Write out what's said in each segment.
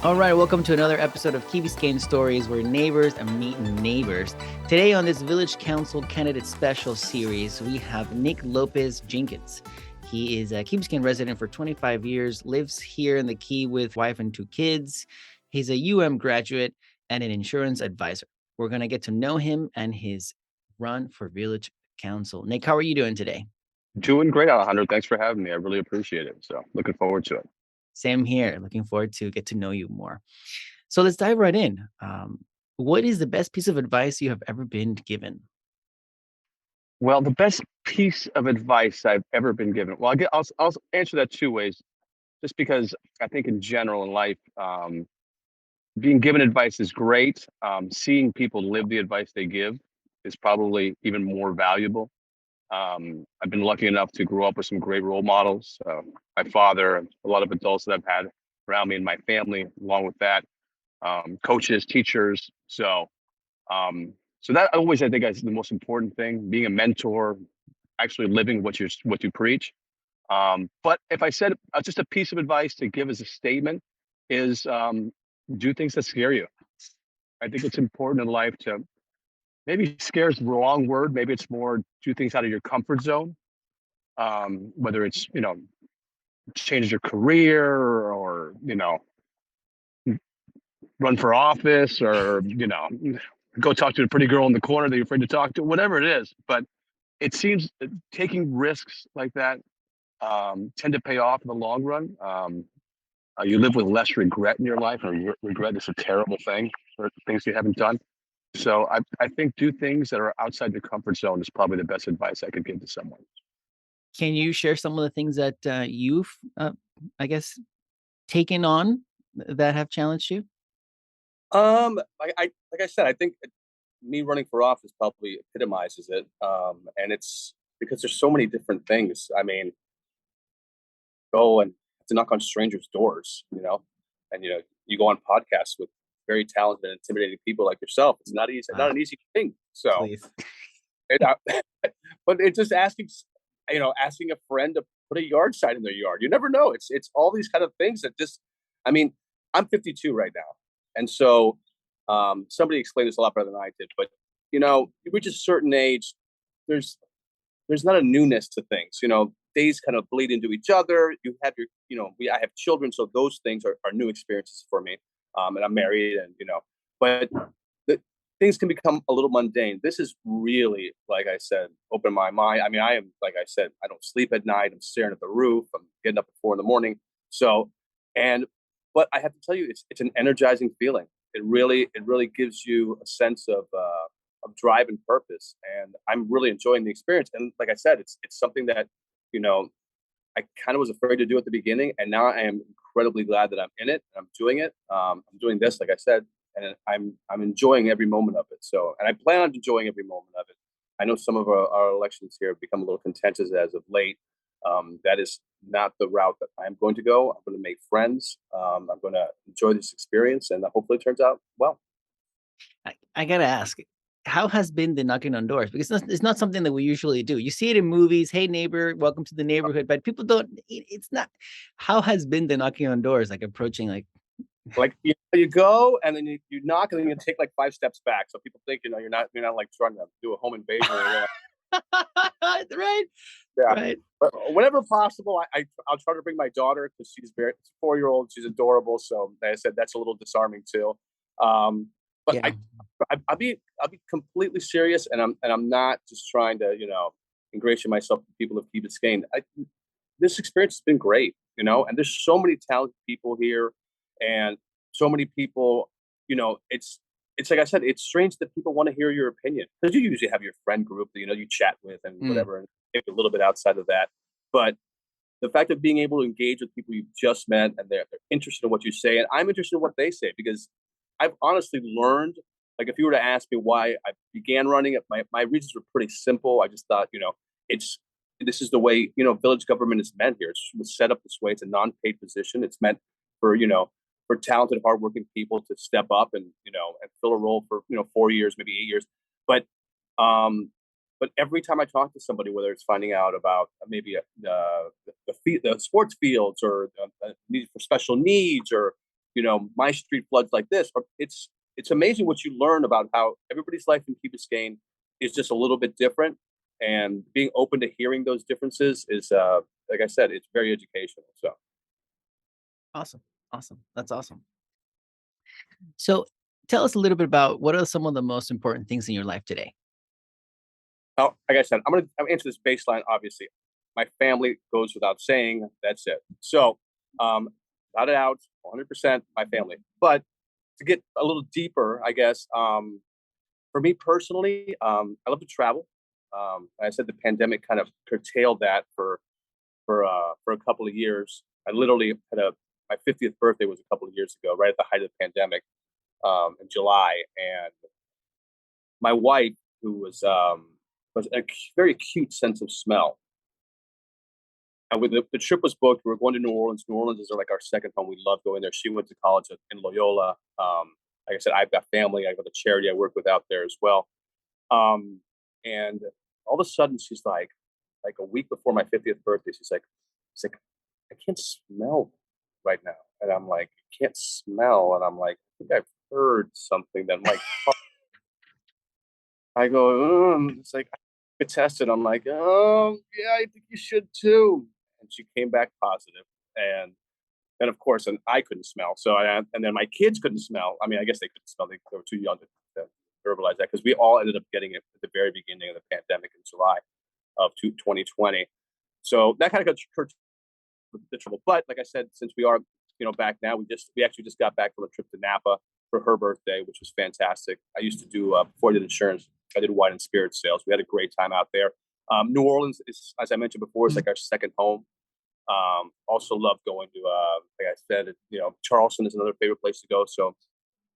All right, welcome to another episode of Key Biscayne Stories, where neighbors are meeting neighbors. Today on this Village Council Candidates Special Series, we have Nick Lopez-Jenkins. He is a Key Biscayne resident for 25 years, lives here in the Key with wife and 2 kids. He's a graduate and an insurance advisor. We're going to get to know him and his run for Village Council. Nick, how are you doing today? Doing great, Alejandro. Thanks for having me. I really appreciate it. So looking forward to it. Same here. Looking forward to get to know you more. So let's dive right in. What is the best piece of advice you have ever been given? Well, the best piece of advice I've ever been given. Well, I'll answer that 2 ways, just because I think in general in life, being given advice is great. Seeing people live the advice they give is probably even more valuable. I've been lucky enough to grow up with some great role models. My father, a lot of adults that I've had around me and my family, along with that, coaches, teachers. So that always, I think, is the most important thing: being a mentor, actually living what you preach. But if I said just a piece of advice to give as a statement is do things that scare you. I think it's important in life to, maybe scare is the wrong word. Maybe it's more do things out of your comfort zone. Whether it's, change your career or, run for office or, go talk to a pretty girl in the corner that you're afraid to talk to, whatever it is. But it seems taking risks like that tend to pay off in the long run. You live with less regret in your life, and regret is a terrible thing for things you haven't done. So I think do things that are outside your comfort zone is probably the best advice I could give to someone. Can you share some of the things that you've, I guess, taken on that have challenged you? Like I said, I think me running for office probably epitomizes it. And it's because there's so many different things. I mean, go and to knock on strangers' doors, and you go on podcasts with very talented and intimidating people like yourself. It's not easy, not an easy thing. So, Please. but it's just asking a friend to put a yard sign in their yard. You never know. It's all these kind of things that just, I mean, I'm 52 right now. And so somebody explained this a lot better than I did, but you reach a certain age, there's not a newness to things. Days kind of bleed into each other. You have I have children, so those things are new experiences for me. And I'm married, and but things can become a little mundane. This is really, like I said, open my mind. I mean, I am, like I said, I don't sleep at night. I'm staring at the roof. I'm getting up at 4 a.m. So, but I have to tell you, it's an energizing feeling. It really gives you a sense of drive and purpose, and I'm really enjoying the experience. And like I said, it's something that I kind of was afraid to do at the beginning, and now I am incredibly glad that I'm in it. And I'm doing it. I'm doing this, like I said, and I'm enjoying every moment of it. So, and I plan on enjoying every moment of it. I know some of our elections here have become a little contentious as of late. That is not the route that I'm going to go. I'm going to make friends. I'm going to enjoy this experience, and hopefully it turns out well. I gotta ask, how has been the knocking on doors? Because it's not something that we usually do. You see it in movies. Hey, neighbor, welcome to the neighborhood. But people don't. It's not. How has been the knocking on doors? Like approaching, like you go and then you knock and then you take like 5 steps back, so people think you're not like trying to do a home invasion. Right. Yeah. Right. But whenever possible, I'll try to bring my daughter because she's 4-year-old. She's adorable. So like I said, that's a little disarming too. But Yeah. I'll be completely serious, and I'm not just trying to ingratiate myself with people of Key Biscayne. This experience has been great, and there's so many talented people here, and so many people. It's like I said, it's strange that people want to hear your opinion, because you usually have your friend group that you chat with and whatever, and maybe a little bit outside of that. But the fact of being able to engage with people you've just met, and they're interested in what you say, and I'm interested in what they say, because I've honestly learned, like, if you were to ask me why I began running it, my reasons were pretty simple. I just thought, this is the way, village government is meant here. It's set up this way. It's a non-paid position. It's meant for, for talented, hardworking people to step up and, and fill a role for, 4 years, maybe 8 years. But every time I talk to somebody, whether it's finding out about maybe the sports fields, or need for special needs, or my street floods like this. Or it's amazing what you learn about how everybody's life in Key Biscayne is just a little bit different, and being open to hearing those differences is, like I said, it's very educational. So, Awesome. Awesome. That's awesome. So tell us a little bit about what are some of the most important things in your life today? like I said, I'm gonna answer this baseline. Obviously, my family goes without saying. That's it. So, got it out 100%. My family, but to get a little deeper, I guess, for me personally, I love to travel. Like I said, the pandemic kind of curtailed that for a couple of years. I literally had my 50th birthday was a couple of years ago, right at the height of the pandemic, in July, and my wife, who was a very acute sense of smell. And with the trip was booked, we were going to New Orleans. New Orleans is like our second home. We love going there. She went to college in Loyola. Like I said, I've got family. I got a charity I work with out there as well. And all of a sudden, she's like a week before my 50th birthday, she's like, I can't smell right now. And I'm like, you can't smell. And I'm like, I think I've heard something that might. I go, it's like, I get tested. I'm like, oh, yeah, I think you should too. And she came back positive. And of course, and I couldn't smell. And then my kids couldn't smell. I mean, I guess they couldn't smell. They were too young to verbalize that, because we all ended up getting it at the very beginning of the pandemic in July of 2020. So that kind of got the trouble. But like I said, since we are, back now, we actually just got back from a trip to Napa for her birthday, which was fantastic. I used to do, before I did insurance, I did wine and spirit sales. We had a great time out there. New Orleans is, as I mentioned before, is like our second home. Also love going to, like I said, Charleston is another favorite place to go. So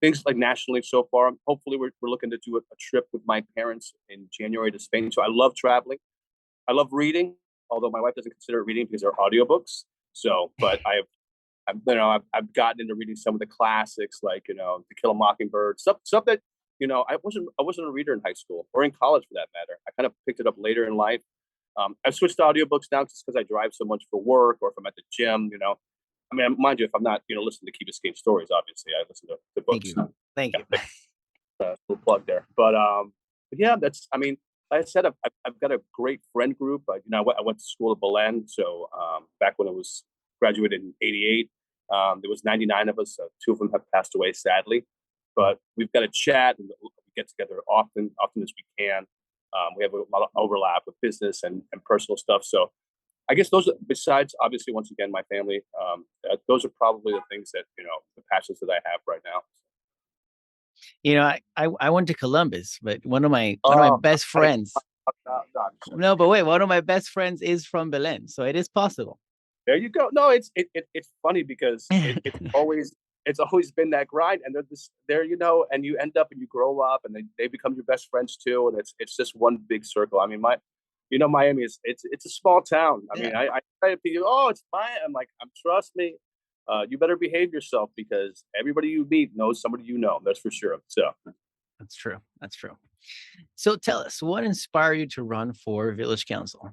things like nationally so far. Hopefully, we're looking to do a trip with my parents in January to Spain. So I love traveling. I love reading, although my wife doesn't consider it reading because they're audiobooks. So, but I've gotten into reading some of the classics, like To Kill a Mockingbird, stuff that I wasn't a reader in high school or in college for that matter. I kind of picked it up later in life. I've switched to audiobooks now just because I drive so much for work, or if I'm at the gym. I mean, mind you, if I'm not listening to Key Biscayne Stories, obviously I listen to books. Thank you. Little plug there, but yeah, that's. I mean, like I said, I've got a great friend group. I went to school at Belen, so back when it was graduated in '88, there was 99 of us. Two of them have passed away, sadly, but we've got a chat and we get together often as we can. We have a lot of overlap with business and personal stuff. So I guess those, besides obviously, once again, my family, those are probably the things that, the passions that I have right now. I went to Columbus, but one of my best friends. No, but wait, one of my best friends is from Belen, so it is possible. There you go. No, it's funny because it's always been that grind, and they're and you end up and you grow up, and they become your best friends too, and it's just one big circle. I mean, Miami is it's a small town. I mean, I try to be, it's Miami. I'm like, trust me, you better behave yourself, because everybody you meet knows somebody that's for sure. So that's true. So tell us, what inspired you to run for village council?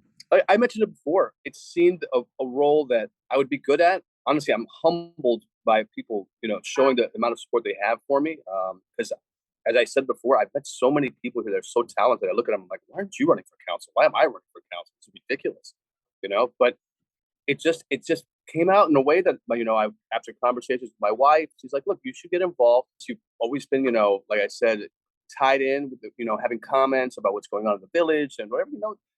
I mentioned it before. It seemed a role that I would be good at. Honestly, I'm humbled by people, showing the amount of support they have for me. Because as I said before, I've met so many people who are so talented. I look at them, I'm like, why aren't you running for council? Why am I running for council? It's ridiculous, But it just came out in a way that, after conversations with my wife, she's like, look, you should get involved. You've always been, like I said, tied in with, having comments about what's going on in the village and whatever,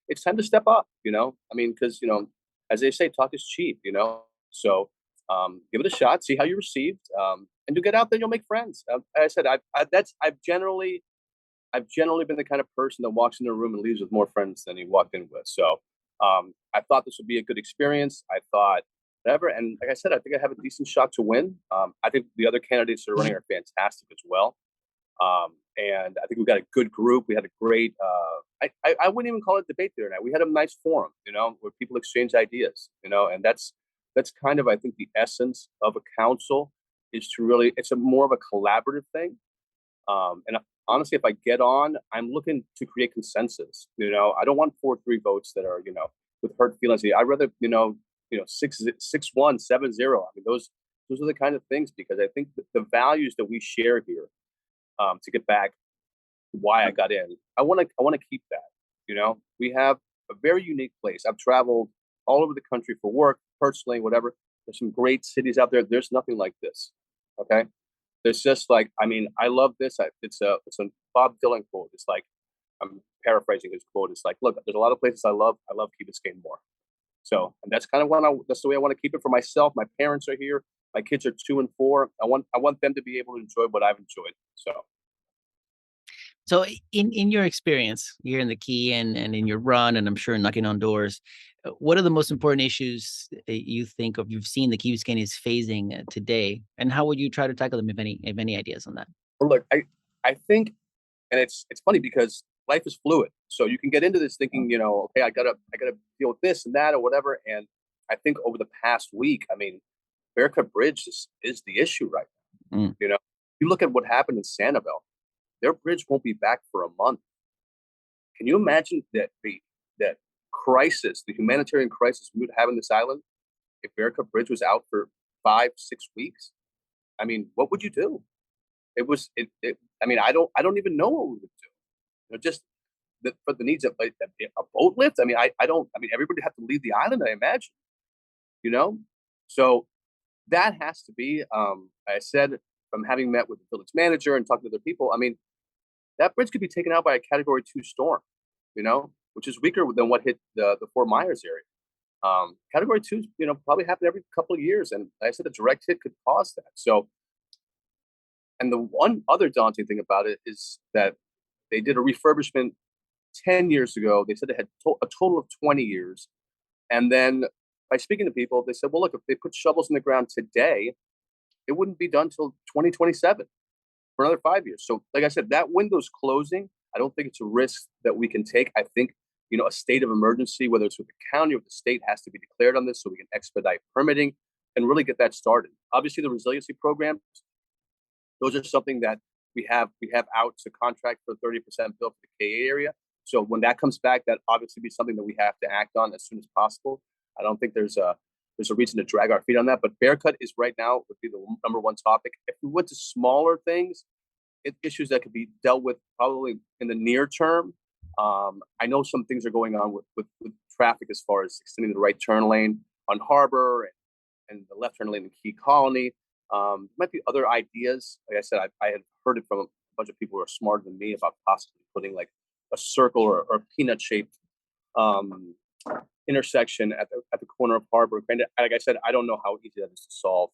it's time to step up, I mean, because, as they say, talk is cheap, so give it a shot, see how you're received, and you get out there, you'll make friends. As I said, I've generally been the kind of person that walks into a room and leaves with more friends than he walked in with. So I thought this would be a good experience. I thought whatever, and like I said, I think I have a decent shot to win. I think the other candidates that are running are fantastic as well. And I think we've got a good group. We had a great, I wouldn't even call it debate the other night. We had a nice forum, where people exchange ideas, and that's kind of, I think, the essence of a council, is to really, it's more of a collaborative thing. And honestly, if I get on, I'm looking to create consensus. I don't want 4-3 votes that are, with hurt feelings. I'd rather, 6-1, 7-0. I mean, those those are the kind of things, because I think the values that we share here, to get back to why I got in, I want to keep that. We have a very unique place. I've traveled all over the country for work, personally, whatever. There's some great cities out there. There's nothing like this. Okay. There's just like, I mean, I love this. It's a Bob Dylan quote. It's like, I'm paraphrasing his quote. It's like, look, there's a lot of places I love. I love Key Biscayne more. So, and that's kind of that's the way I want to keep it for myself. My parents are here. My kids are 2 and 4. I want them to be able to enjoy what I've enjoyed. So in your experience here in the Key and in your run, and I'm sure knocking on doors, what are the most important issues you think of you've seen the Key Biscayne is facing today, and how would you try to tackle them, if any ideas on that? Well, look, I think, and it's funny because life is fluid. So you can get into this thinking, okay, I gotta deal with this and that or whatever. And I think over the past week, I mean, Bearcut Bridge is the issue right now. You look at what happened in Sanibel. Their bridge won't be back for a month. Can you imagine that crisis, the humanitarian crisis we would have in this island if Bearcut Bridge was out for 5-6 weeks? I mean, what would you do? I mean, I don't even know what we would do. Just for the needs of like a boat lift. I mean, I don't. I mean, everybody would have to leave the island, I imagine. You know, so that has to be. I said, from having met with the village manager and talking to other people, I mean, that bridge could be taken out by a Category 2 storm. Which is weaker than what hit the Fort Myers area. Category 2, probably happen every couple of years, and like I said, a direct hit could cause that. So, and the one other daunting thing about it is that they did a refurbishment 10 years ago. They said it had a total of 20 years. And then by speaking to people, they said, well, look, if they put shovels in the ground today, it wouldn't be done until 2027 for another 5 years. So, like I said, that window's closing. I don't think it's a risk that we can take. I think, a state of emergency, whether it's with the county or the state, has to be declared on this so we can expedite permitting and really get that started. Obviously, the resiliency programs, those are something that we have out to contract for 30% bill for the KA area. So when that comes back, that obviously be something that we have to act on as soon as possible. I don't think there's a reason to drag our feet on that. But Bearcut is right now would be the number one topic. If we went to smaller things, issues that could be dealt with probably in the near term. I know some things are going on with traffic as far as extending the right turn lane on Harbor and the left turn lane in Key Colony. Might be other ideas. Like I said, I had heard it from a bunch of people who are smarter than me about possibly putting like a circle or a peanut shaped intersection at the corner of Harbor. And like I said, I don't know how easy that is to solve.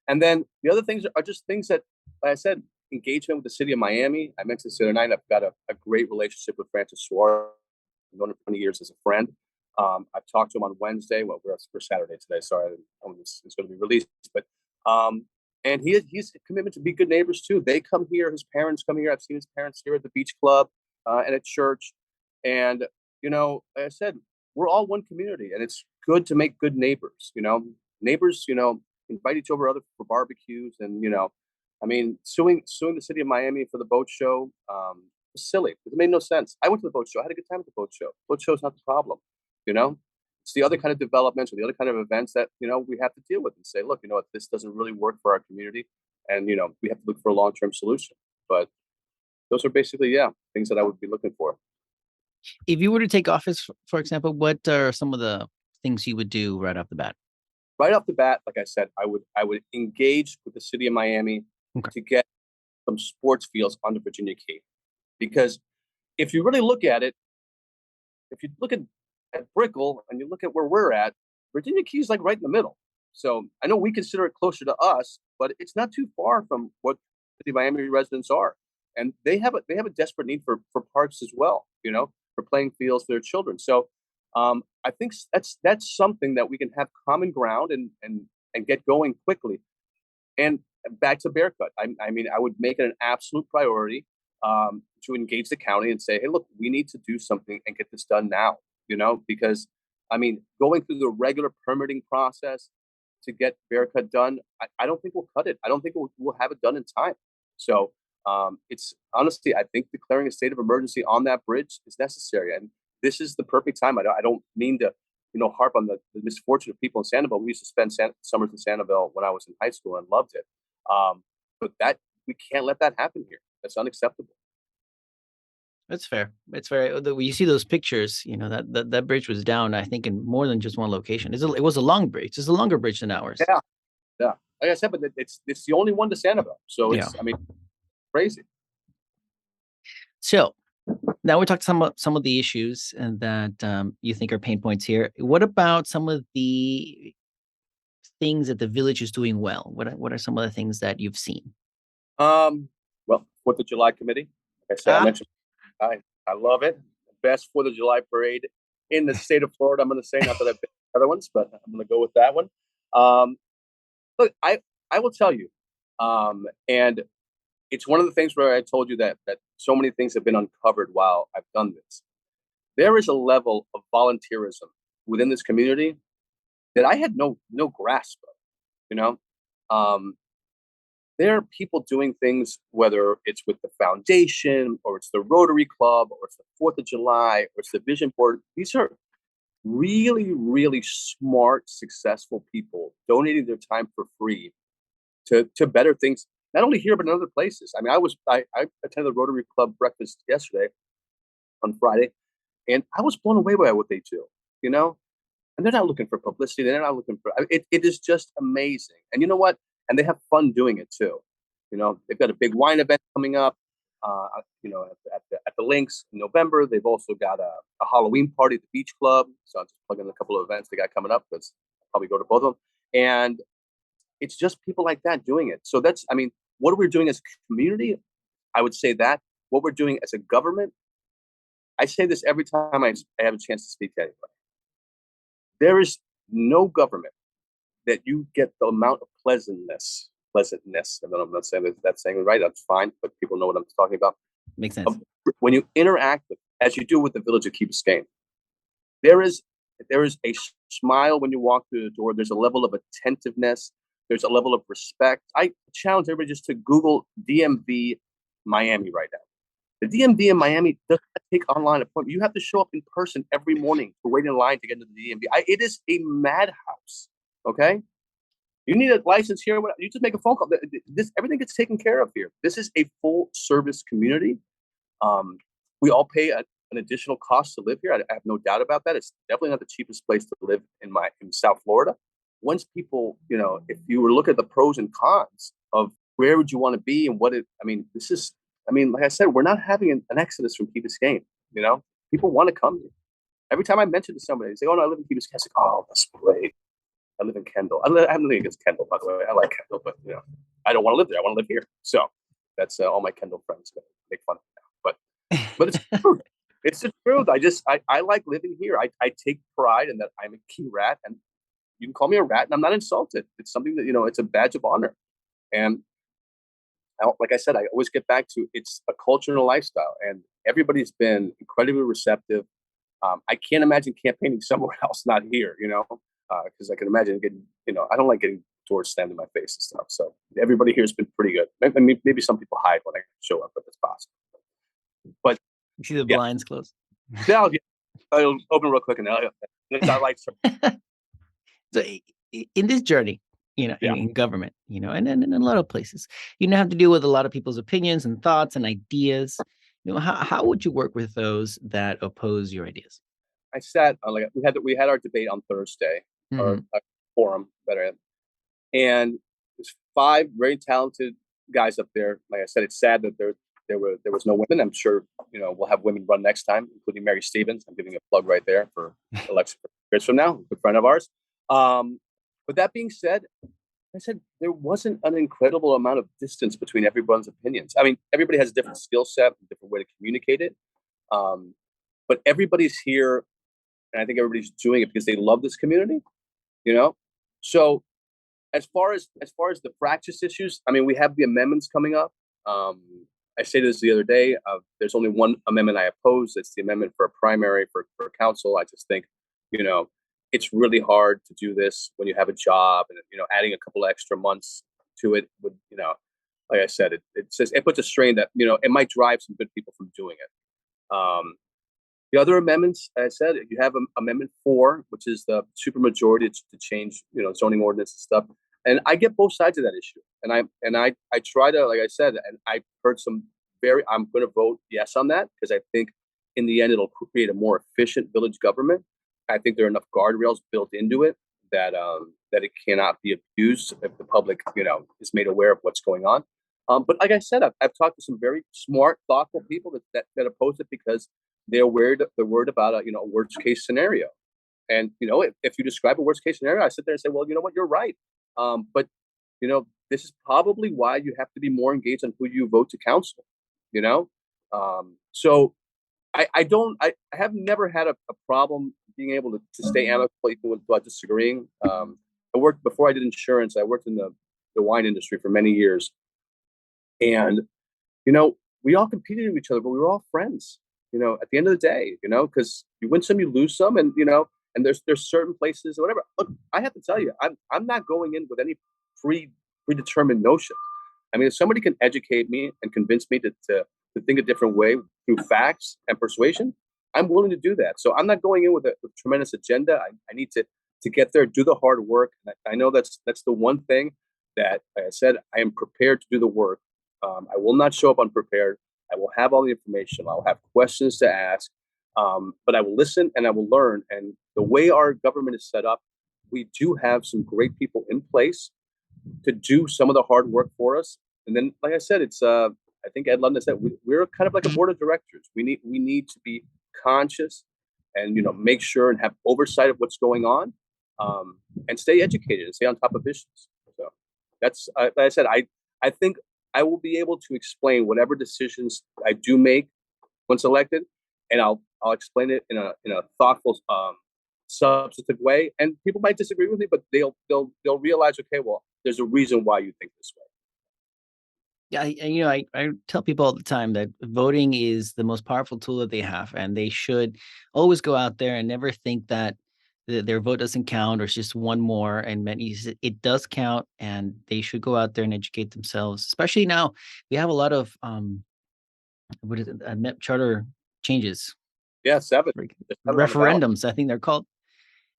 And then the other things are just things that, like I said, engagement with the city of Miami. I mentioned this the other night. I've got a great relationship with Francis Suarez. I've known him for 20 years as a friend. I've talked to him on Wednesday. Well, we're Saturday today. Sorry, I don't know when this is going to be released. But and he's a commitment to be good neighbors too. They come here. His parents come here. I've seen his parents here at the beach club and at church. And like I said, we're all one community, and it's good to make good neighbors. Neighbors, invite each other for barbecues, and I mean, suing the city of Miami for the boat show was silly. It made no sense. I went to the boat show. I had a good time at the boat show. Boat show is not the problem. It's the other kind of developments or the other kind of events that we have to deal with and say, look, this doesn't really work for our community, and we have to look for a long-term solution. But those are basically things that I would be looking for. If you were to take office, for example, what are some of the things you would do right off the bat? Right off the bat, like I said, I would engage with the city of Miami to get some sports fields on the Virginia Key. Because if you really look at it, if you look at Brickell and you look at where we're at, Virginia Key is like right in the middle. So I know we consider it closer to us, but it's not too far from what the Miami residents are. And they have a desperate need for parks as well, for playing fields for their children. So I think that's something that we can have common ground and get going quickly. And back to Bearcut, I mean, I would make it an absolute priority to engage the county and say, hey, look, we need to do something and get this done now, because I mean, going through the regular permitting process to get Bearcut done, I don't think we'll cut it. I don't think we'll have it done in time. So it's honestly, I think declaring a state of emergency on that bridge is necessary. And this is the perfect time. I don't mean to harp on the misfortune of people in Sanibel. We used to spend summers in Sanibel when I was in high school and loved it. But we can't let that happen here. That's unacceptable. That's fair. It's fair. When you see those pictures, that bridge was down, I think, in more than just one location. It was a long bridge. It's a longer bridge than ours. Yeah, yeah. Like I said, but it's the only one to Sanibel. So it's, crazy. So now we talked some of the issues and that you think are pain points here. What about some of the things that the village is doing well? What are some of the things that you've seen? Well, 4th of July committee. Like I said, I mentioned I love it. Best 4th of July parade in the state of Florida. I'm going to say, not that I've been to other ones, but I'm going to go with that one. Look, I will tell you, and it's one of the things where I told you that so many things have been uncovered while I've done this. There is a level of volunteerism within this community that I had no grasp of. There are people doing things, whether it's with the foundation or it's the Rotary Club or it's the 4th of July or it's the Vision Board. These are really, really smart, successful people donating their time for free to better things, not only here, but in other places. I mean, I attended the Rotary Club breakfast yesterday on Friday, and I was blown away by what they do, and they're not looking for publicity. They're not looking for it. It is just amazing. And you know what? And they have fun doing it too. They've got a big wine event coming up. At the Links in November. They've also got a Halloween party at the Beach Club. So I'm just plugging in a couple of events they got coming up because I'll probably go to both of them. And it's just people like that doing it. So what we're doing as a community, I would say that. What we're doing as a government, I say this every time I have a chance to speak to anybody. There is no government that you get the amount of pleasantness, and then I'm not saying that's saying it right, that's fine, but people know what I'm talking about. Makes sense. When you interact with, as you do with the village of Key Biscayne, there is a smile when you walk through the door. There's a level of attentiveness. There's a level of respect. I challenge everybody just to Google DMV Miami right now. The DMV in Miami does not take online appointment. You have to show up in person every morning to wait in line to get into the DMV. It is a madhouse. Okay, you need a license here. You just make a phone call. Everything gets taken care of here. This is a full service community. We all pay an additional cost to live here. I have no doubt about that. It's definitely not the cheapest place to live in South Florida. Once people, if you were to look at the pros and cons of where would you want to be and like I said, we're not having an exodus from Key Biscayne. People want to come here. Every time I mention to somebody, they say, "Oh no, I live in Key Biscayne." I say, "Oh, that's great. I live in Kendall." I have nothing against Kendall, by the way. I like Kendall, but I don't want to live there. I want to live here. So that's all my Kendall friends going to make fun of me now. But it's true. It's the truth. I like living here. I take pride in that I'm a Key rat, and you can call me a rat, and I'm not insulted. It's something that it's a badge of honor. And like I said, I always get back to it's a culture and a lifestyle, and everybody's been incredibly receptive. I can't imagine campaigning somewhere else, not here. Because I can imagine getting, I don't like getting doors slammed in my face and stuff. So everybody here has been pretty good. Maybe some people hide when I show up, but that's possible. But you see the blinds closed. I'll open real quick and I like. So in this journey, in government, and in a lot of places, have to deal with a lot of people's opinions and thoughts and ideas. How would you work with those that oppose your ideas? I sat we had our debate on Thursday, or a forum better, and there's 5 very talented guys up there. Like I said, it's sad that there was no women. I'm sure we'll have women run next time, including Mary Stevens. I'm giving a plug right there for election years from now, a good friend of ours. But that being said, I said there wasn't an incredible amount of distance between everyone's opinions. I mean, everybody has a different skill set, a different way to communicate it. But everybody's here, and I think everybody's doing it because they love this community. So as far as the fractious issues, I mean, we have the amendments coming up. I stated this the other day. There's only one amendment I oppose. It's the amendment for a primary for council. I just think, it's really hard to do this when you have a job, and adding a couple of extra months to it would, like I said, it puts a strain that it might drive some good people from doing it. The other amendments, I said, you have Amendment 4, which is the supermajority to change, zoning ordinance and stuff. And I get both sides of that issue. And I try to, like I said, and I heard I'm going to vote yes on that because I think in the end it'll create a more efficient village government. I think there are enough guardrails built into it that it cannot be abused if the public, is made aware of what's going on. But like I said, I've talked to some very smart, thoughtful people that oppose it because they're worried about a worst case scenario. And if you describe a worst case scenario, I sit there and say, well, you know what, you're right. But this is probably why you have to be more engaged on who you vote to council. So I have never had a problem being able to stay amicable even without disagreeing. I worked before I did insurance. I worked in the wine industry for many years, and we all competed with each other, but we were all friends. At the end of the day, because you win some, you lose some, and and there's certain places or whatever. Look, I have to tell you, I'm not going in with any predetermined notion. I mean, if somebody can educate me and convince me to think a different way through facts and persuasion, I'm willing to do that. So I'm not going in with a tremendous agenda. I need to get there, do the hard work. And I know that's the one thing that, like I said, I am prepared to do the work. I will not show up unprepared. I will have all the information. I'll have questions to ask, but I will listen and I will learn. And the way our government is set up, we do have some great people in place to do some of the hard work for us. And then, like I said, it's I think Ed London said we're kind of like a board of directors. We need to be conscious and make sure and have oversight of what's going on, and stay educated and stay on top of issues. So that's like I said, I think I will be able to explain whatever decisions I do make once elected, and I'll explain it in a thoughtful, substantive way. And people might disagree with me, but they'll realize, okay, well, there's a reason why you think this way. Yeah, I tell people all the time that voting is the most powerful tool that they have, and they should always go out there and never think that their vote doesn't count or it's just one more. And it does count, and they should go out there and educate themselves. Especially now, we have a lot of what is it, charter changes, Yeah, 7. referendums. I think they're called.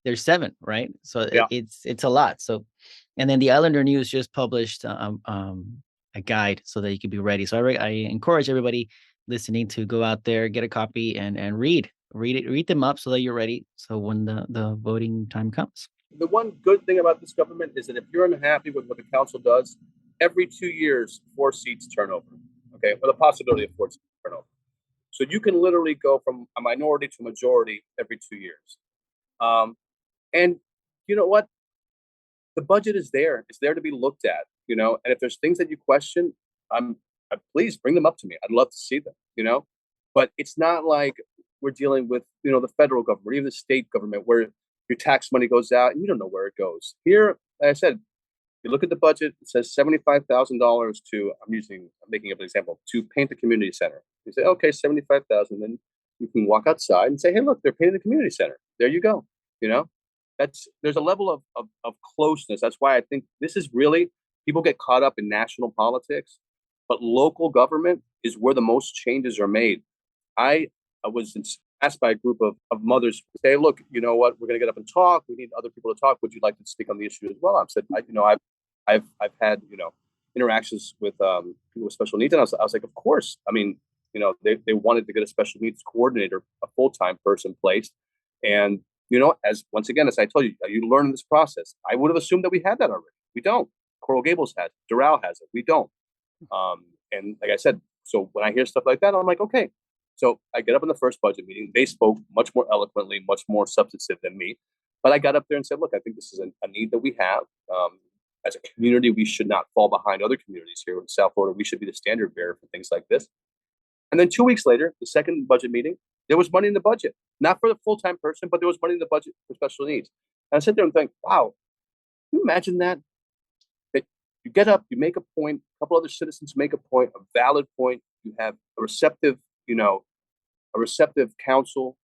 There's 7, right? So Yeah. it's a lot. So, and then the Islander News just published a guide so that you can be ready. So I encourage everybody listening to go out there, get a copy, and read them up so that you're ready. So when the voting time comes. The one good thing about this government is that if you're unhappy with what the council does, every 2 years, 4 seats turn over. Okay, with a possibility of 4 seats turn over. So you can literally go from a minority to a majority every 2 years. And you know what? The budget is there. It's there to be looked at, and if there's things that you question, please bring them up to me. I'd love to see them, but it's not like we're dealing with, the federal government or even the state government where your tax money goes out and you don't know where it goes. Here, like I said, you look at the budget, it says $75,000 I'm making up an example, to paint the community center. You say, okay, 75,000. Then you can walk outside and say, hey, look, they're painting the community center. There you go. There's a level of closeness. That's why I think this is really, people get caught up in national politics, but local government is where the most changes are made. I was asked by a group of mothers, say, look, you know what, we're going to get up and talk. We need other people to talk. Would you like to speak on the issue as well? I've said, I've had, interactions with people with special needs. And I was like, of course. I mean, they wanted to get a special needs coordinator, a full-time person placed. And as I told you, you learn in this process. I would have assumed that we had that already. We don't. Coral Gables has it. Doral has it. We don't. And like I said, so when I hear stuff like that, I'm like, okay. So I get up in the first budget meeting. They spoke much more eloquently, much more substantive than me. But I got up there and said, look, I think this is a need that we have. As a community, we should not fall behind other communities here in South Florida. We should be the standard bearer for things like this. And then 2 weeks later, the second budget meeting, there was money in the budget, not for the full-time person, but there was money in the budget for special needs. And I sit there and think, wow, can you imagine that? That you get up, you make a point, a couple other citizens make a point, a valid point. You have a receptive council,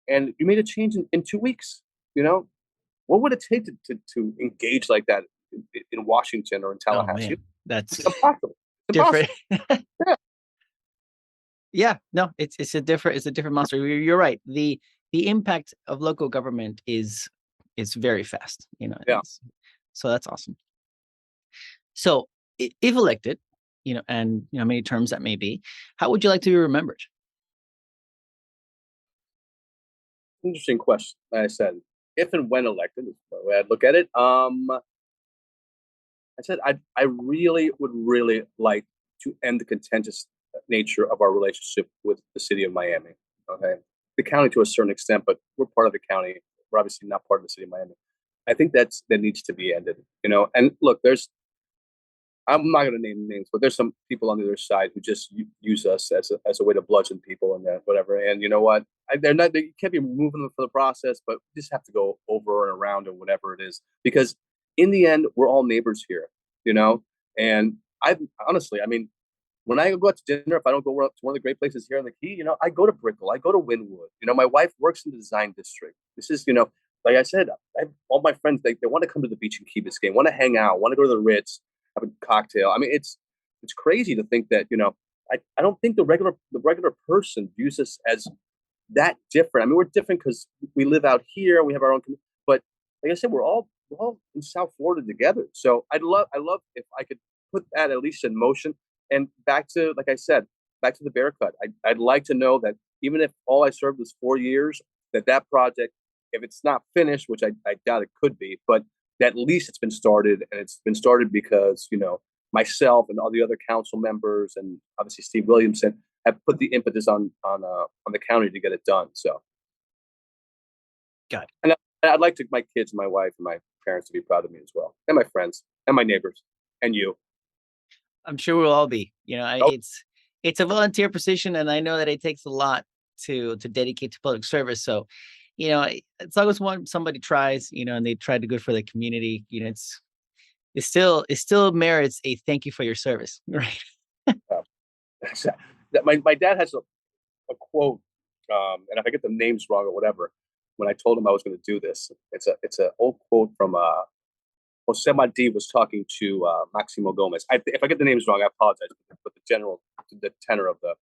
and you made a change in 2 weeks. What would it take to engage like that in Washington or in Tallahassee? Oh, man. That's impossible. different. Yeah. Yeah, no, it's a different monster. You're right. The impact of local government is very fast, Yeah. so that's awesome. So if elected, and many terms that may be, how would you like to be remembered? Interesting question. Like I said, if and when elected, is the way I'd look at it. I said I really would really like to end the contentious nature of our relationship with the city of Miami. Okay, the county to a certain extent, but we're part of the county. We're obviously not part of the city of Miami. I think that needs to be ended. And look, I'm not going to name names, but there's some people on the other side who just use us as a way to bludgeon people and whatever. And you know what? They're not. They can't be removing them from the process, but we just have to go over and around and whatever it is, because in the end, we're all neighbors here. You know, and I honestly, I mean, when I go out to dinner, if I don't go to one of the great places here in the Key, I go to Brickell, I go to Wynwood. My wife works in the design district. This is, like I said, all my friends, they want to come to the beach in Key Biscayne, want to hang out, want to go to the Ritz, have a cocktail. I mean, it's crazy to think that, I don't think the regular person views us as that different. I mean, we're different because we live out here and we have our own, but like I said, we're all in South Florida together. So I love if I could put that at least in motion. And back to, like I said, back to the bear cut. I'd like to know that even if all I served was 4 years, that project, if it's not finished, which I doubt it could be, but at least it's been started, and it's been started because myself and all the other council members and obviously Steve Williamson have put the impetus on the county to get it done. So, Got it. and I'd like to my kids and my wife and my parents to be proud of me as well, and my friends and my neighbors and you. I'm sure we'll all be. Oh, It's a volunteer position, and I know that it takes a lot to dedicate to public service. So, as long as somebody tries, and they try to do good for the community, it still merits a thank you for your service, right? uh, my dad has a quote, and if I get the names wrong or whatever, when I told him I was going to do this, it's an old quote from Jose Marti was talking to Maximo Gomez. If I get the names wrong, I apologize, but the tenor of the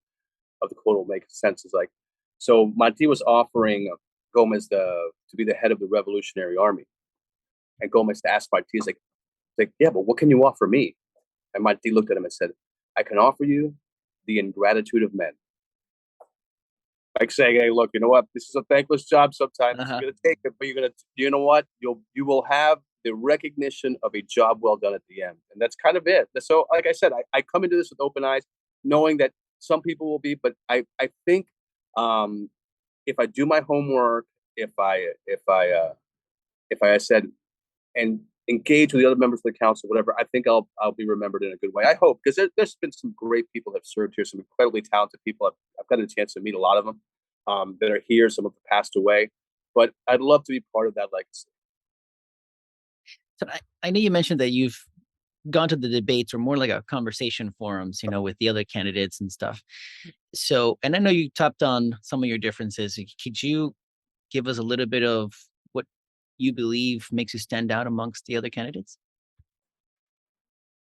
quote will make sense. Is like, so Marti was offering Gomez to be the head of the Revolutionary Army, and Gomez asked Marti, he's like, yeah, but what can you offer me? And Marti looked at him and said, I can offer you the ingratitude of men. Like saying, hey, look, you know what? This is a thankless job sometimes. Uh-huh. You're gonna take it, but you know what? You will have the recognition of a job well done at the end. And that's kind of it. So, like I said, I come into this with open eyes, knowing that some people will be, but I think if I do my homework, if I said and engage with the other members of the council, whatever, I think I'll be remembered in a good way. I hope, because there's been some great people that have served here, some incredibly talented people. I've gotten a chance to meet a lot of them that are here. Some have passed away, but I'd love to be part of that legacy. So I know you mentioned that you've gone to the debates, or more like a conversation forums, with the other candidates and stuff. So, and I know you tapped on some of your differences. Could you give us a little bit of what you believe makes you stand out amongst the other candidates?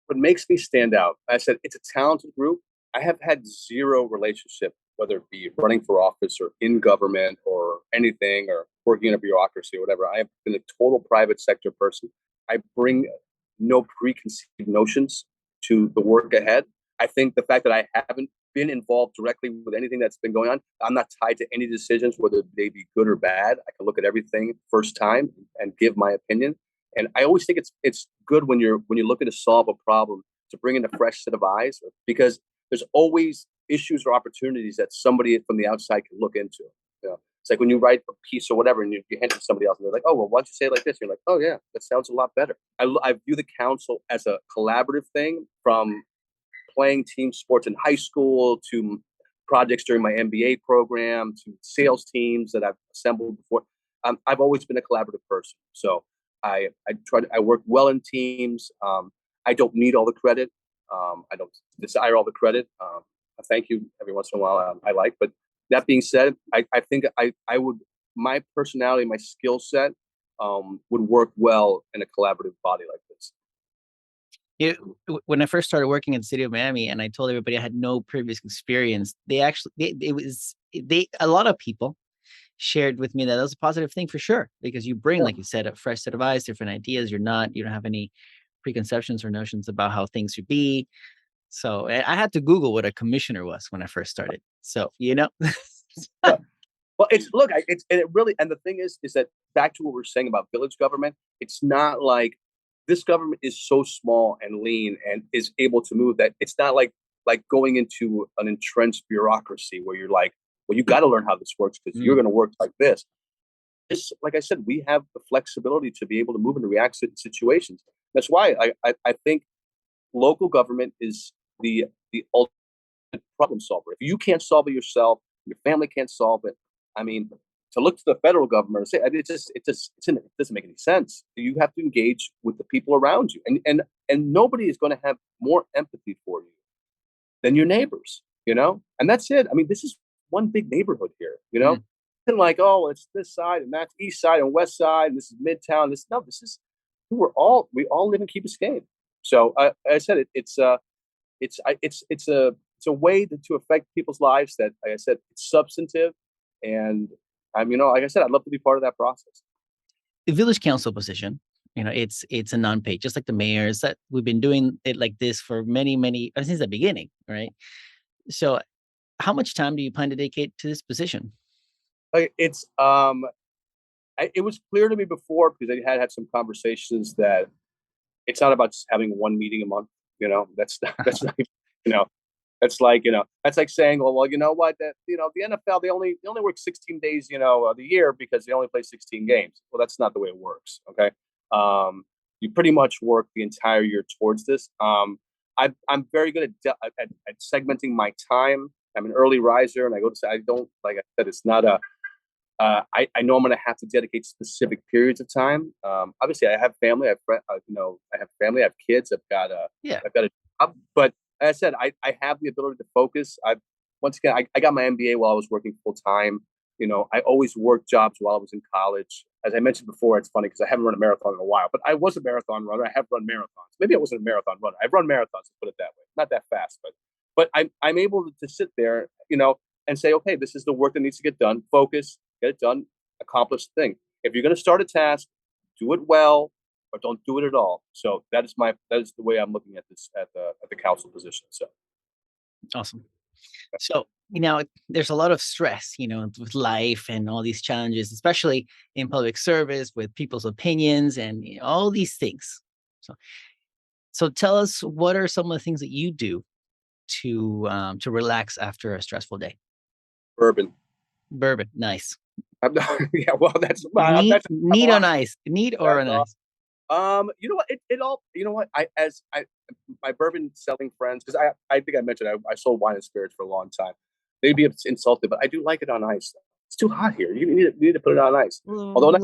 What makes me stand out, I said, it's a talented group. I have had zero relationship, whether it be running for office or in government or anything or working in a bureaucracy or whatever. I have been a total private sector person. I bring no preconceived notions to the work ahead. I think the fact that I haven't been involved directly with anything that's been going on, I'm not tied to any decisions, whether they be good or bad. I can look at everything first time and give my opinion. And I always think it's good when you're looking to solve a problem to bring in a fresh set of eyes, because there's always issues or opportunities that somebody from the outside can look into. It's like when you write a piece or whatever, and you hand it to somebody else, and they're like, "Oh, well, why don't you say it like this?" And you're like, "Oh, yeah, that sounds a lot better." I view the council as a collaborative thing, from playing team sports in high school to projects during my MBA program to sales teams that I've assembled before. I've always been a collaborative person, so I work well in teams. I don't need all the credit. I don't desire all the credit. I thank you every once in a while. I like, but that being said, I think I would, my personality, my skill set would work well in a collaborative body like this. When I first started working in the city of Miami, and I told everybody I had no previous experience, a lot of people shared with me that was a positive thing for sure, because you bring, like you said, a fresh set of eyes, different ideas. You don't have any preconceptions or notions about how things should be. So I had to Google what a commissioner was when I first started. So, Well, and it really, and the thing is that back to what we're saying about village government, it's not like this government is so small and lean and is able to move that it's not like going into an entrenched bureaucracy where you're like, well, you got to learn how this works because you're going to work like this. Like I said, we have the flexibility to be able to move and react to situations. That's why I think local government is the ultimate problem solver. If you can't solve it yourself, your family can't solve it. I mean, to look to the federal government and say it doesn't make any sense. You have to engage with the people around you, and nobody is going to have more empathy for you than your neighbors. And that's it. I mean, this is one big neighborhood here. And like, oh, it's this side and that's east side and west side, and this is midtown. This is we all live in Key Biscayne. So I said it's a way to affect people's lives that, like I said, it's substantive, and like I said, I'd love to be part of that process. The village council position, it's a non-paid, just like the mayors. That we've been doing it like this for many since the beginning, right? So, how much time do you plan to dedicate to this position? It was clear to me before, because I had some conversations, that it's not about just having one meeting a month. That's not that's like saying, well, you know what, that the NFL, they only work 16 days of the year because they only play 16 games. Well, that's not the way it works. Okay. You pretty much work the entire year towards this. I'm very good at segmenting my time. I'm an early riser, and I don't, like I said, it's not I know I'm going to have to dedicate specific periods of time. Obviously, I have family. I have family. I have kids. I've got a job. But as I said, I have the ability to focus. Once again, I got my MBA while I was working full time. I always worked jobs while I was in college. As I mentioned before, it's funny because I haven't run a marathon in a while, but I was a marathon runner. I have run marathons. Maybe I wasn't a marathon runner. I've run marathons, to put it that way. Not that fast, but I'm able to sit there, and say, okay, this is the work that needs to get done. Focus, get it done, accomplish the thing. If you're going to start a task, do it well, or don't do it at all. So that is the way I'm looking at this at the council position. So awesome. So there's a lot of stress, with life and all these challenges, especially in public service, with people's opinions and all these things. So tell us, what are some of the things that you do to relax after a stressful day? Bourbon, nice. Yeah, well, that's neat on ice. Neat or on ice? You know what? It all. You know what? My bourbon selling friends, because I think I mentioned I sold wine and spirits for a long time. They'd be insulted, but I do like it on ice. It's too hot here. You need to put it on ice. Although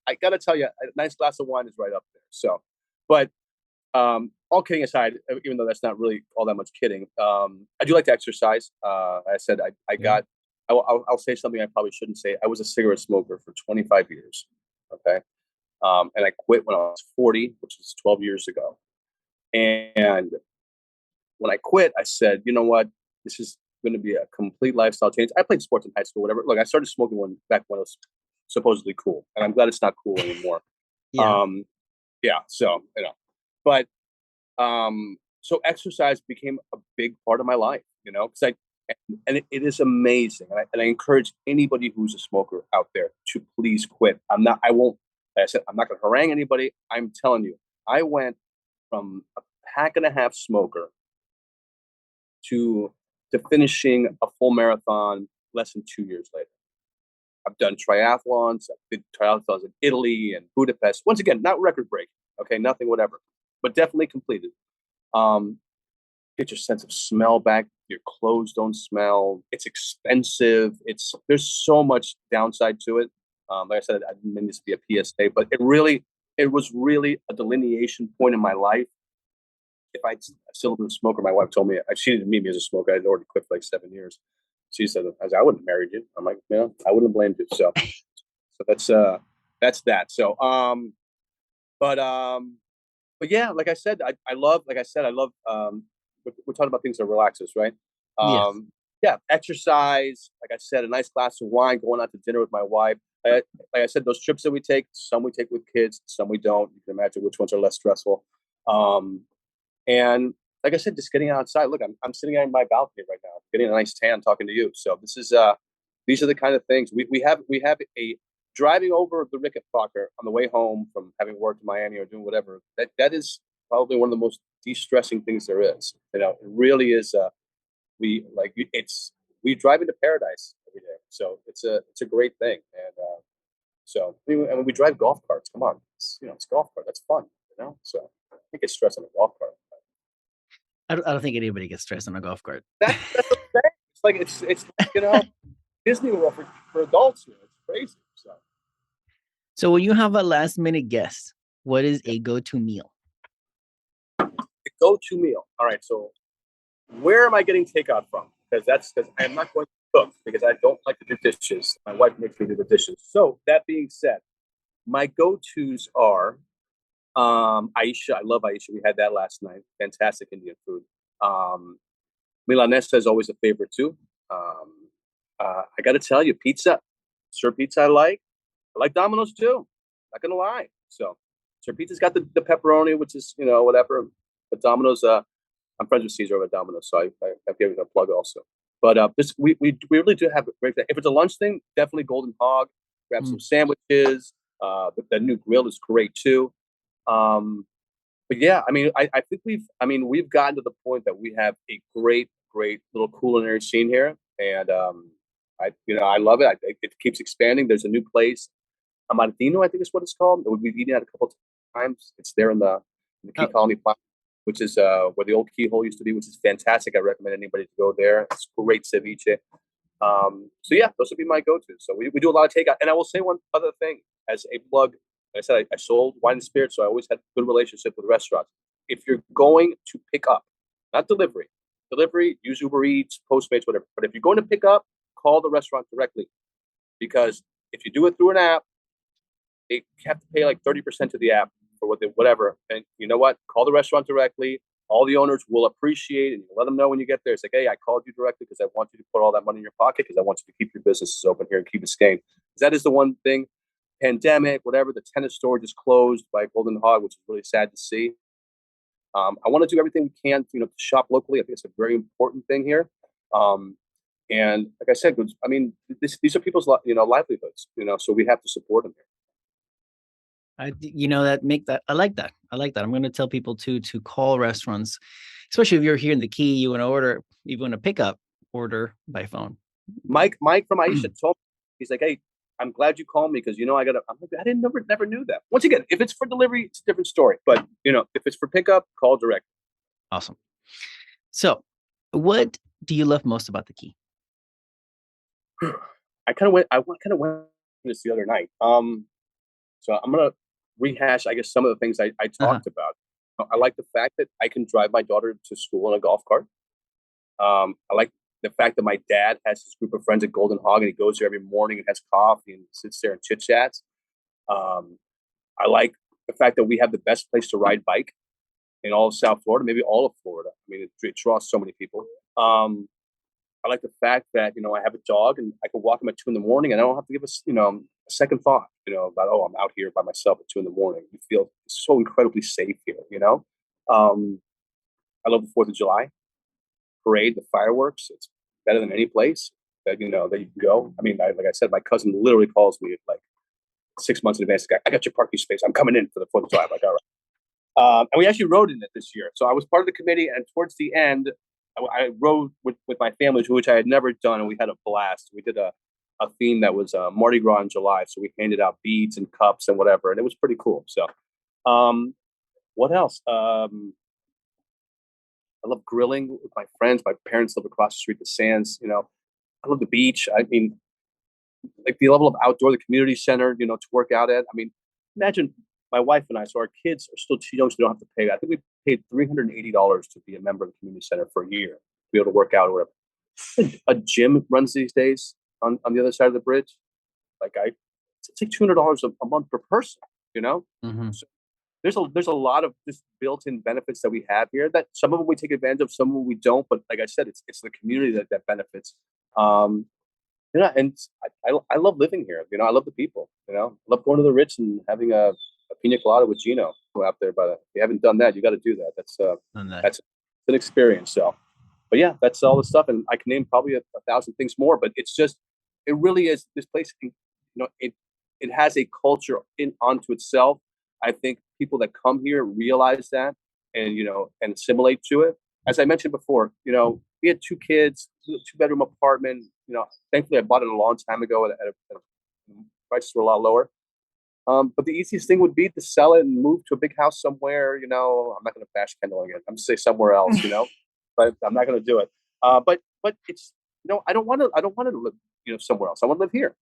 I gotta tell you, a nice glass of wine is right up there. So, but all kidding aside, even though that's not really all that much kidding, I do like to exercise. I said I'll say something I probably shouldn't say. I was a cigarette smoker for 25 years. Okay. And I quit when I was 40, which was 12 years ago. And when I quit, I said, you know what? This is going to be a complete lifestyle change. I played sports in high school, whatever. Look, I started smoking back when it was supposedly cool. And I'm glad it's not cool anymore. Yeah. So, but so exercise became a big part of my life, because it is amazing. And I encourage anybody who's a smoker out there to please quit. Like I said, I'm not going to harangue anybody. I'm telling you, I went from a pack and a half smoker to finishing a full marathon less than 2 years later. I've done triathlons. I did triathlons in Italy and Budapest. Once again, not record breaking. Okay, nothing, whatever, but definitely completed. Get your sense of smell back. Your clothes don't smell. It's expensive. There's so much downside to it. Like I said, I didn't mean this to be a PSA, but it was really a delineation point in my life. If I still been a smoker, my wife told me, she didn't meet me as a smoker. I'd already quit for like 7 years. She said, I wouldn't have married you. I'm like, I wouldn't have blamed you. So that's that. So, but yeah, like I said, I love, we're talking about things that relax us, right? Yes. Yeah, exercise, like I said, a nice glass of wine, going out to dinner with my wife. Like I said, those trips that we take, some we take with kids, some we don't. You can imagine which ones are less stressful. Um, and like I said, just getting outside. Look, I'm sitting on my balcony right now, getting a nice tan, talking to you. So this is these are the kind of things we have a driving over the Rickenbacker on the way home from having worked in Miami or doing whatever. That is probably one of the most de-stressing things there is. You know, it really is. We drive into paradise every day, so it's a great thing. And so I mean, and when we drive golf carts, come on, it's golf cart. That's fun, you know. So I think it's stress on a golf cart. I don't think anybody gets stressed on a golf cart. That's what I'm saying. It's like it's Disney World for adults here. It's crazy. So when you have a last minute guest, what is a go-to meal? The go-to meal. All right. So where am I getting takeout from? Because I'm not going to cook because I don't like to do dishes. My wife makes me do the dishes. So that being said, my go-tos are Aisha. I love Aisha. We had that last night. Fantastic Indian food. Milanesa is always a favorite too. I got to tell you, pizza. Sir Pizza I like. I like Domino's too. Not gonna lie. So Sir Pizza's got the pepperoni, which is whatever. But Domino's, I'm friends with Caesar over at Domino's, so I've given it a plug also. But this we really do have a great thing. If it's a lunch thing, definitely Golden Hog. Grab some sandwiches. The new grill is great too. But yeah, I mean, I think we've gotten to the point that we have a great little culinary scene here, and I love it. It keeps expanding. There's a new place, Amadino, I think is what it's called. We've eaten at a couple of times. It's there in the Key Colony Plaza, which is where the old Keyhole used to be, which is fantastic. I recommend anybody to go there. It's great ceviche. So yeah, those would be my go-tos. So we do a lot of takeout. And I will say one other thing as a plug. Like I said, I sold wine and spirits, so I always had a good relationship with restaurants. If you're going to pick up, not delivery, use Uber Eats, Postmates, whatever. But if you're going to pick up, call the restaurant directly. Because if you do it through an app, they have to pay like 30% to the app for whatever. And you know what? Call the restaurant directly. All the owners will appreciate it, and you let them know when you get there. It's like, hey, I called you directly because I want you to put all that money in your pocket because I want you to keep your businesses open here in Key Biscayne. That is the one thing. Pandemic, whatever, the tennis store just closed by Golden Hog, which is really sad to see. I want to do everything we can, to shop locally. I think it's a very important thing here. And like I said, I mean, these are people's, livelihoods, so we have to support them here. I like that. I'm going to tell people to call restaurants, especially if you're here in the Key, you want to pick up, order by phone. Mike from Aisha told me, he's like, hey, I'm glad you called me because I'm like, I never knew that. Once again, if it's for delivery, it's a different story. But if it's for pickup, call direct. Awesome. So, what do you love most about the Key? I kind of went this the other night. So I'm gonna rehash, I guess, some of the things I talked about. I like the fact that I can drive my daughter to school in a golf cart. I like the fact that my dad has his group of friends at Golden Hog, and he goes there every morning and has coffee and sits there and chit chats. I like the fact that we have the best place to ride bike in all of South Florida, maybe all of Florida. I mean, it draws so many people. I like the fact that I have a dog and I can walk him at 2 a.m. and I don't have to give a second thought about I'm out here by myself at 2 a.m. You feel so incredibly safe here. I love the 4th of July parade, the fireworks. It's better than any place that you can go. I mean, like I said, my cousin literally calls me like 6 months in advance. I got your parking space. I'm coming in for the 4th of July. I'm like, all right. And we actually rode in it this year. So I was part of the committee, and towards the end, I rode with my family, which I had never done, and we had a blast. We did a theme that was Mardi Gras in July. So we handed out beads and cups and whatever, and it was pretty cool. So what else? I love grilling with my friends. My parents live across the street, the Sands. I love the beach. I mean, like the level of outdoor, the community center, to work out at. I mean, imagine my wife and I. So our kids are still too young, so they don't have to pay. I think we paid $380 to be a member of the community center for a year to be able to work out or whatever. A gym runs these days on the other side of the bridge. Like it's like $200 a month per person. Mm-hmm. So there's a lot of just built-in benefits that we have here that some of them we take advantage of, some of them we don't. But like I said, it's the community that benefits. And I love living here. I love the people. I love going to the Ritz and having a pina colada with Gino out there. But if you haven't done that, you got to do that. That's an experience. So, but yeah, that's all the stuff, and I can name probably a thousand things more. But it's just, it really is this place. It has a culture onto itself. I think people that come here realize that, and assimilate to it. As I mentioned before, we had 2 kids, 2-bedroom apartment. Thankfully I bought it a long time ago at prices were a lot lower. But the easiest thing would be to sell it and move to a big house somewhere. I'm not going to bash Kendall again. I'm going to say somewhere else. But I'm not going to do it. But it's I don't want to live somewhere else. I want to live here.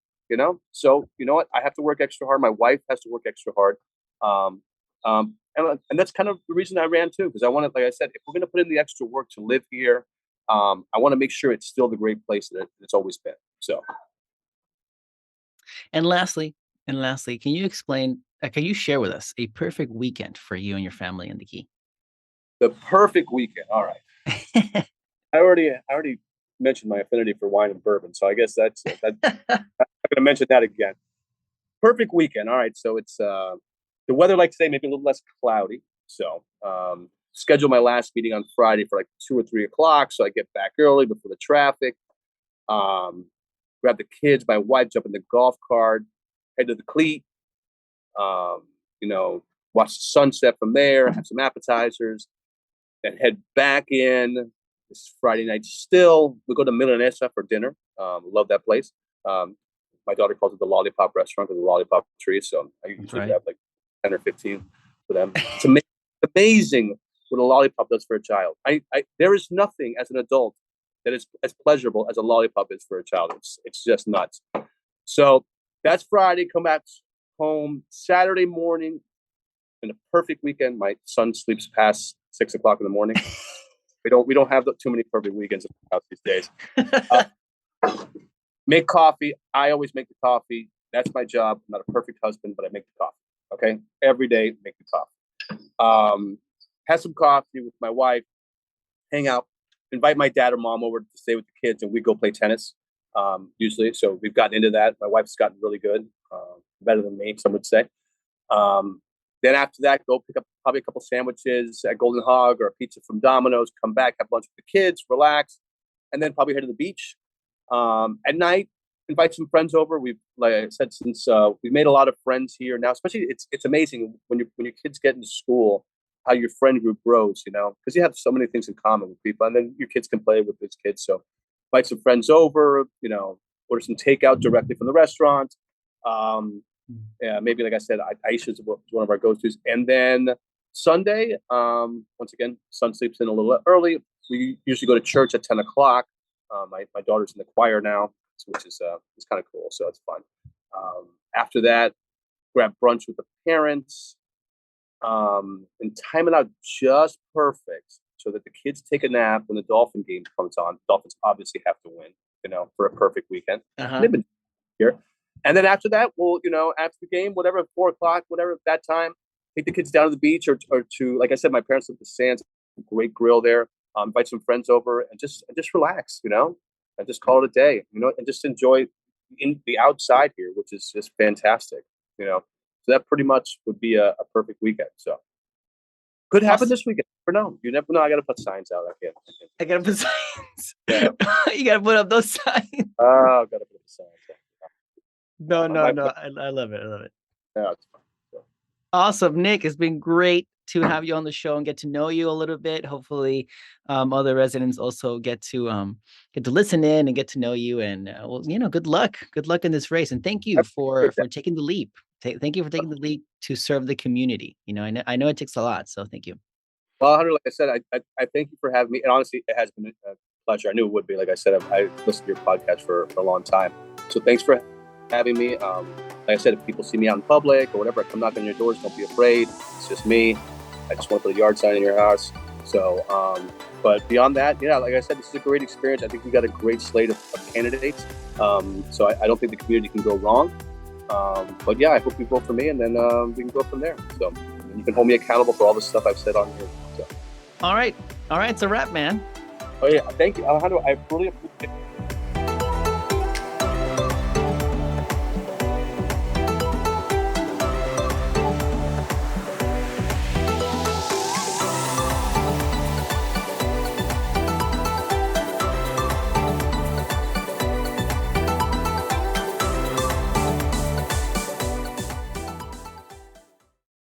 So you know what? I have to work extra hard. My wife has to work extra hard. And that's kind of the reason I ran too, because I wanted, like I said, if we're going to put in the extra work to live here, I want to make sure it's still the great place that it's always been. So. And lastly, can you share with us a perfect weekend for you and your family in the Key? The perfect weekend. All right. I already mentioned my affinity for wine and bourbon, so I guess I'm going to mention that again. Perfect weekend. All right. So it's the weather, like today, maybe a little less cloudy. So schedule my last meeting on Friday for like 2 or 3 o'clock, so I get back early before the traffic. Grab the kids, my wife, jump in the golf cart, head to the Cleat. Watch the sunset from there, have some appetizers, then head back in. This Friday night still. We go to Milanesa for dinner. Love that place. My daughter calls it the Lollipop Restaurant because of the lollipop tree. So I usually have like 10 or 15 for them. It's amazing what a lollipop does for a child. There is nothing as an adult that is as pleasurable as a lollipop is for a child. It's just nuts. So that's Friday. Come back home Saturday morning. In a perfect weekend, my son sleeps past 6 o'clock in the morning. We don't have too many perfect weekends in the house these days. Make coffee. I always make the coffee. That's my job. I'm not a perfect husband, but I make the coffee. Okay, every day make the coffee. Have some coffee with my wife. Hang out. Invite my dad or mom over to stay with the kids, and we go play tennis. Usually, so we've gotten into that. My wife's gotten really good, better than me, some would say. Then after that, go pick up probably a couple sandwiches at Golden Hog or a pizza from Domino's. Come back, have lunch with the kids, relax, and then probably head to the beach. At night, invite some friends over. We've, like I said, since we've made a lot of friends here now. Especially, it's amazing when your kids get into school, how your friend group grows. Because you have so many things in common with people, and then your kids can play with these kids. So, invite some friends over. Order some takeout directly from the restaurant. Yeah, maybe like I said, Aisha's one of our go-tos. And then Sunday, once again, son sleeps in a little early. We usually go to church at 10 o'clock. My daughter's in the choir now, which is kind of cool. So it's fun. After that, grab brunch with the parents, and time it out just perfect so that the kids take a nap when the Dolphin game comes on. Dolphins obviously have to win, for a perfect weekend. They've been here. And then after that, we'll, after the game, whatever, 4 o'clock, whatever, that time, take the kids down to the beach or to, like I said, my parents live at the Sands, great grill there. Invite some friends over and just relax, and just call it a day, and just enjoy in the outside here, which is just fantastic, So that pretty much would be a perfect weekend. So could happen this weekend. No, you never know. I got to put signs out. I got to put signs. Yeah. You got to put up those signs. Oh, got to put up signs. No. I love it. Yeah, it's fun. So. Awesome, Nick. It's been great to have you on the show and get to know you a little bit. Hopefully, other residents also get to listen in and get to know you. And good luck in this race. And thank you for taking the leap. Thank you for taking the leap to serve the community. I know it takes a lot. So thank you. Well, Hunter, like I said, I thank you for having me. And honestly, it has been a pleasure. I knew it would be. Like I said, I listened to your podcast for a long time. So thanks for having me. Like I said, if people see me out in public or whatever, I come knock on your doors, don't be afraid. It's just me. I just want to put a yard sign in your house. So, but beyond that, like I said, this is a great experience. I think we got a great slate of candidates. So I don't think the community can go wrong. But yeah, I hope you vote for me, and then we can go from there. So and you can hold me accountable for all the stuff I've said on here. So. All right. It's a wrap, man. Oh yeah, thank you, Alejandro. I really appreciate it.